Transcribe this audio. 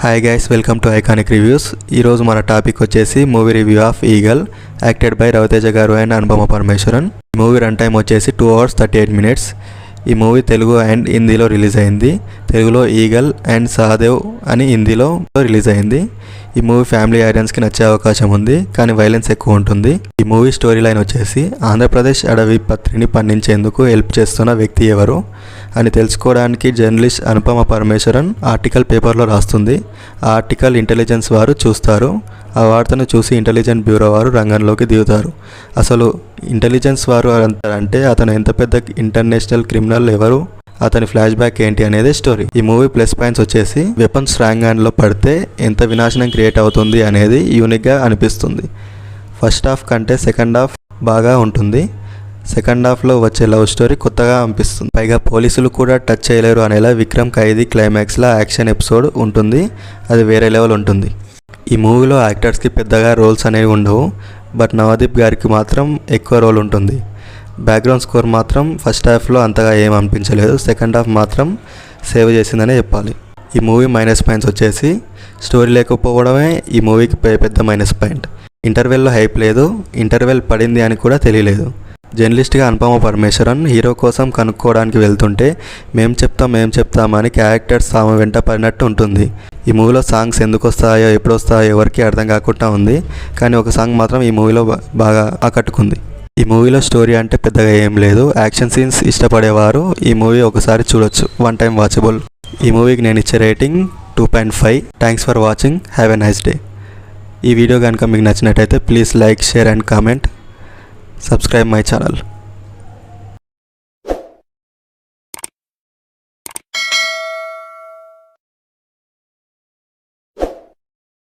Hi guys, welcome to Iconic Reviews. ఈరోజు మన topic వచ్చేసి movie review of Eagle, acted by Ravi Teja garu and Anupama Parameswaran. ఈ movie run time వచ్చేసి 2 hours 38 minutes. ఈ movie Telugu and హిందీలో రిలీజ్ అయింది. తెలుగులో ఈగల్ అండ్ సహదేవ్ అని హిందీలో రిలీజ్ అయింది. ఈ మూవీ ఫ్యామిలీ ఆడియన్స్కి నచ్చే అవకాశం ఉంది, కానీ వైలెన్స్ ఎక్కువ ఉంటుంది. ఈ మూవీ స్టోరీ లైన్ వచ్చేసి ఆంధ్రప్రదేశ్ అడవి పత్రిని పండించేందుకు హెల్ప్ చేస్తున్న వ్యక్తి ఎవరు అని తెలుసుకోవడానికి జర్నలిస్ట్ అనుపమ పరమేశ్వరన్ ఆర్టికల్ పేపర్లో రాస్తుంది. ఆ ఆర్టికల్ ఇంటెలిజెన్స్ వారు చూస్తారు. ఆ వార్తను చూసి ఇంటెలిజెన్స్ బ్యూరో వారు రంగంలోకి దిగుతారు. అసలు ఇంటెలిజెన్స్ వారు అంటే అతను ఎంత పెద్ద ఇంటర్నేషనల్ క్రిమినల్, ఎవరు, అతని ఫ్లాష్ బ్యాక్ ఏంటి అనేది స్టోరీ. ఈ మూవీ ప్లస్ పాయింట్స్ వచ్చేసి వెపన్స్ స్ట్రాంగ్ హ్యాండ్లో పడితే ఎంత వినాశనం క్రియేట్ అవుతుంది అనేది యూనిక్గా అనిపిస్తుంది. ఫస్ట్ హాఫ్ కంటే సెకండ్ హాఫ్ బాగా ఉంటుంది. సెకండ్ హాఫ్లో వచ్చే లవ్ స్టోరీ కొత్తగా అనిపిస్తుంది. పైగా పోలీసులు కూడా టచ్ చేయలేరు అనేలా విక్రమ్ ఖైదీ క్లైమాక్స్లో యాక్షన్ ఎపిసోడ్ ఉంటుంది. అది వేరే లెవెల్ ఉంటుంది. ఈ మూవీలో యాక్టర్స్కి పెద్దగా రోల్స్ అనేవి ఉండవు, బట్ నవదీప్ గారికి మాత్రం ఎక్కువ రోల్ ఉంటుంది. బ్యాక్గ్రౌండ్ స్కోర్ మాత్రం ఫస్ట్ హాఫ్లో అంతగా ఏం అనిపించలేదు. సెకండ్ హాఫ్ మాత్రం సేవ్ చేసిందనే చెప్పాలి. ఈ మూవీ మైనస్ పాయింట్స్ వచ్చేసి స్టోరీ లేకపోవడమే ఈ మూవీకి పెద్ద మైనస్ పాయింట్. ఇంటర్వెల్లో హైప్ లేదు, ఇంటర్వెల్ పడింది అని కూడా తెలియలేదు. జర్నలిస్ట్గా అనుపమ పరమేశ్వరన్ హీరో కోసం కనుక్కోవడానికి వెళ్తుంటే మేం చెప్తామని క్యారెక్టర్స్ ఆమె వెంట పడినట్టు ఉంటుంది. ఈ మూవీలో సాంగ్స్ ఎందుకు వస్తాయో ఎప్పుడు వస్తాయో ఎవరికి అర్థం కాకుండా ఉంది, కానీ ఒక సాంగ్ మాత్రం ఈ మూవీలో బాగా ఆకట్టుకుంది. ఈ మూవీలో స్టోరీ అంటే పెద్దగా ఏం లేదు. యాక్షన్ సీన్స్ ఇష్టపడేవారు ఈ మూవీ ఒకసారి చూడొచ్చు, 1 time వాచబుల్. ఈ మూవీకి నేను ఇచ్చే rating 2.5. Thanks for watching, have a nice day. ఈ వీడియో కనుక మీకు నచ్చినట్టయితే please like, share and comment. Subscribe my channel.